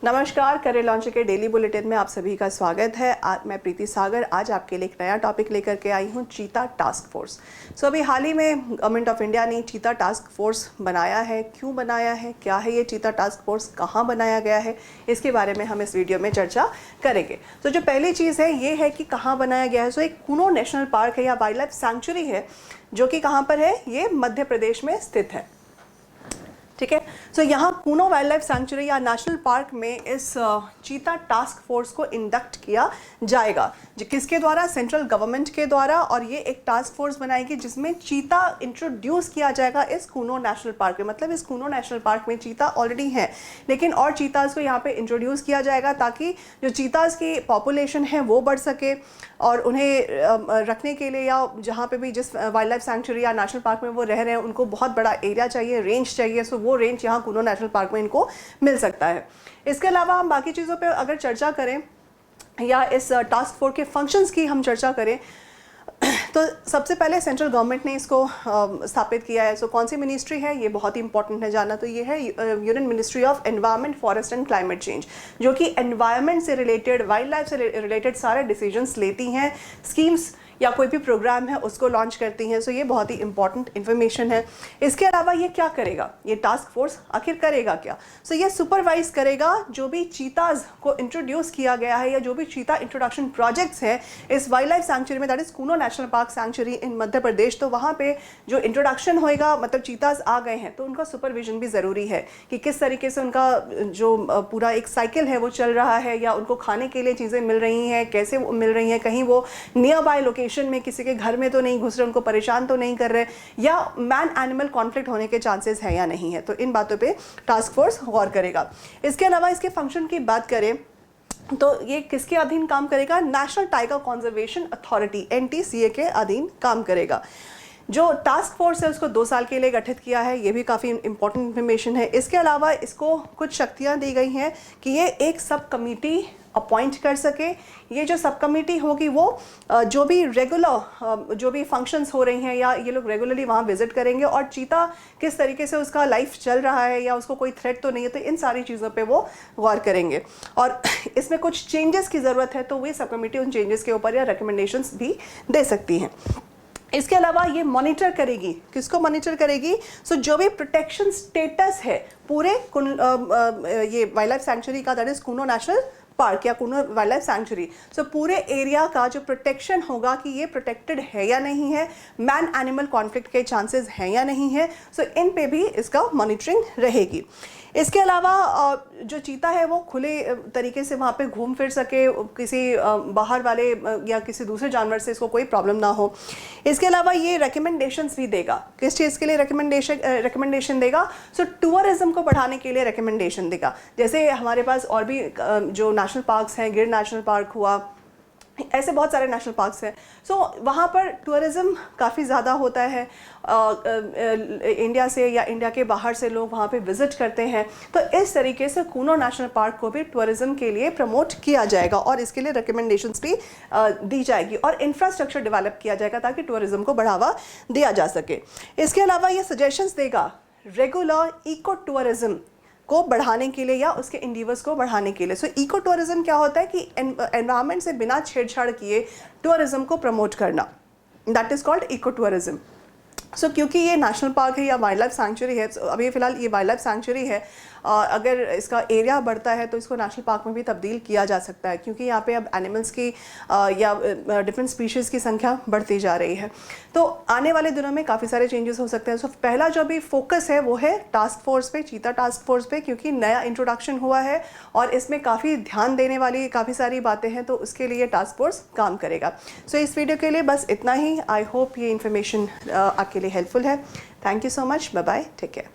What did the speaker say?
नमस्कार, career launch के daily bulletin में आप सभी का स्वागत है। मैं प्रीति सागर आज आपके लिए एक नया टॉपिक लेकर के आई हूँ, चीता टास्क फोर्स। अभी हाल ही में गवर्नमेंट ऑफ इंडिया ने चीता टास्क फोर्स बनाया है। क्यों बनाया है, क्या है ये चीता टास्क फोर्स, कहाँ बनाया गया है, इसके बारे में हम इस वीडियो में चर्चा करेंगे। तो जो पहली चीज़ है ये है कि कहाँ बनाया गया है। एक कूनो नेशनल पार्क है या वाइल्ड लाइफ सैंक्चुरी है, जो कि कहाँ पर है, ये मध्य प्रदेश में स्थित है। ठीक है, यहाँ कूनो वाइल्ड लाइफ सैंक्चुरी या नेशनल पार्क में इस चीता टास्क फोर्स को इंडक्ट किया जाएगा। किसके द्वारा? सेंट्रल गवर्नमेंट के द्वारा। और ये एक टास्क फोर्स बनाएगी जिसमें चीता इंट्रोड्यूस किया जाएगा इस कूनो नेशनल पार्क में। मतलब इस कूनो नेशनल पार्क में चीता ऑलरेडी है, लेकिन और चीताज को यहाँ पे इंट्रोड्यूस किया जाएगा ताकि जो चीताज की पॉपुलेशन है वो बढ़ सके और उन्हें रखने के लिए या जहाँ पे भी जिस वाइल्ड लाइफ सैंक्चुरी या नेशनल पार्क में वो रह रहे हैं उनको बहुत बड़ा एरिया चाहिए, रेंज चाहिए। सो वो रेंज यहाँ कूनो नेशनल पार्क में इनको मिल सकता है। इसके अलावा हम बाकी चीज़ों पे अगर चर्चा करें या इस टास्क फोर्स के फंक्शंस की हम चर्चा करें तो सबसे पहले सेंट्रल गवर्नमेंट ने इसको स्थापित किया है। कौन सी मिनिस्ट्री है, ये बहुत ही इंपॉर्टेंट है जानना। तो ये है union ministry of environment, forest and climate change, जो कि एनवायरनमेंट से रिलेटेड, वाइल्ड लाइफ से रिलेटेड सारे डिसीजंस लेती हैं, स्कीम्स या कोई भी प्रोग्राम है उसको लॉन्च करती हैं। ये बहुत ही इंपॉर्टेंट इन्फॉर्मेशन है। इसके अलावा ये क्या करेगा, ये टास्क फोर्स आखिर करेगा क्या? ये सुपरवाइज करेगा जो भी चीताज को इंट्रोड्यूस किया गया है या जो भी चीता इंट्रोडक्शन प्रोजेक्ट्स हैं इस वाइल्ड लाइफ सैंक्चुरी में, that is Kuno national park sanctuary in Madhya Pradesh. तो वहाँ पे जो इंट्रोडक्शन होएगा, मतलब चीताज आ गए हैं तो उनका सुपरविजन भी ज़रूरी है कि किस तरीके से उनका जो पूरा एक साइकिल है वो चल रहा है, या उनको खाने के लिए चीज़ें मिल रही हैं, कैसे वो मिल रही हैं, कहीं वो नियर बाय लोकेशन में किसी के घर में तो नहीं घुस रहे, उनको परेशान तो नहीं कर रहे, या मैन एनिमल कॉन्फ्लिक्ट होने के चांसेस है या नहीं है। तो इन बातों पे टास्क फोर्स गौर करेगा। इसके अलावा इसके फंक्शन की बात करें तो ये किसके अधीन काम करेगा? National tiger conservation authority, NTCA के अधीन काम करेगा। जो टास्क फोर्स है उसको 2 साल के लिए गठित किया है, ये भी काफ़ी इंपॉर्टेंट इन्फॉर्मेशन है। इसके अलावा इसको कुछ शक्तियां दी गई हैं कि ये एक सब कमेटी अपॉइंट कर सके। ये जो सब कमेटी होगी वो जो भी रेगुलर जो भी फंक्शंस हो रही हैं या ये लोग रेगुलरली वहाँ विजिट करेंगे और चीता किस तरीके से उसका लाइफ चल रहा है या उसको कोई थ्रेट तो नहीं है, तो इन सारी चीज़ों पे वो गौर करेंगे। और इसमें कुछ चेंजेस की ज़रूरत है तो वे सब कमेटी उन चेंजेस के ऊपर या रिकमेंडेशंस भी दे सकती हैं। इसके अलावा ये मॉनिटर करेगी, किसको मॉनिटर करेगी? जो भी प्रोटेक्शन स्टेटस है पूरे ये वाइल्ड लाइफ सैंक्चुरी का, that is Kuno national park या कूनो वाइल्ड लाइफ सैंक्चुरी, पूरे एरिया का जो प्रोटेक्शन होगा कि ये प्रोटेक्टेड है या नहीं है, मैन एनिमल कॉन्फ्लिक्ट के चांसेस हैं या नहीं है, इन पे भी इसका मॉनिटरिंग रहेगी। इसके अलावा जो चीता है वो खुले तरीके से वहाँ पे घूम फिर सके, किसी बाहर वाले या किसी दूसरे जानवर से इसको कोई प्रॉब्लम ना हो। इसके अलावा ये रिकमेंडेशंस भी देगा। किस चीज़ के लिए रिकमेंडेशन देगा? टूरिज्म को बढ़ाने के लिए रिकमेंडेशन देगा। जैसे हमारे पास और भी जो नेशनल पार्क्स हैं, गिर नेशनल पार्क हुआ, ऐसे बहुत सारे नेशनल पार्क्स हैं। वहाँ पर टूरिज़्म काफ़ी ज़्यादा होता है, इंडिया से या इंडिया के बाहर से लोग वहाँ पे विज़िट करते हैं। तो इस तरीके से कूनो नेशनल पार्क को भी टूरिज़्म के लिए प्रमोट किया जाएगा और इसके लिए रिकमेंडेशंस भी दी जाएगी और इंफ्रास्ट्रक्चर डेवलप किया जाएगा ताकि टूरिज़्म को बढ़ावा दिया जा सके। इसके अलावा ये सजेशंस देगा रेगुलर इको टूरिज़्म को बढ़ाने के लिए या उसके इंडिवर्स को बढ़ाने के लिए। इको टूरिज्म क्या होता है कि एनवायरनमेंट से बिना छेड़छाड़ किए टूरिज्म को प्रमोट करना, that is called eco tourism. क्योंकि ये नेशनल पार्क है या वाइल्ड लाइफ सैंक्चुरी है, अभी फ़िलहाल ये वाइल्ड लाइफ सैंक्चुरी है, अगर इसका एरिया बढ़ता है तो इसको नेशनल पार्क में भी तब्दील किया जा सकता है, क्योंकि यहाँ पे अब एनिमल्स की या डिफरेंट स्पीशीज़ की संख्या बढ़ती जा रही है। तो आने वाले दिनों में काफ़ी सारे चेंजेस हो सकते हैं। पहला जो भी फोकस है वो है टास्क फोर्स पे, चीता टास्क फोर्स पे, क्योंकि नया इंट्रोडक्शन हुआ है और इसमें काफ़ी ध्यान देने वाली काफ़ी सारी बातें हैं, तो उसके लिए टास्क फोर्स काम करेगा। इस वीडियो के लिए बस इतना ही। आई होप ये इन्फॉर्मेशन आपके लिए हेल्पफुल है। Thank you so much, bye bye, take care.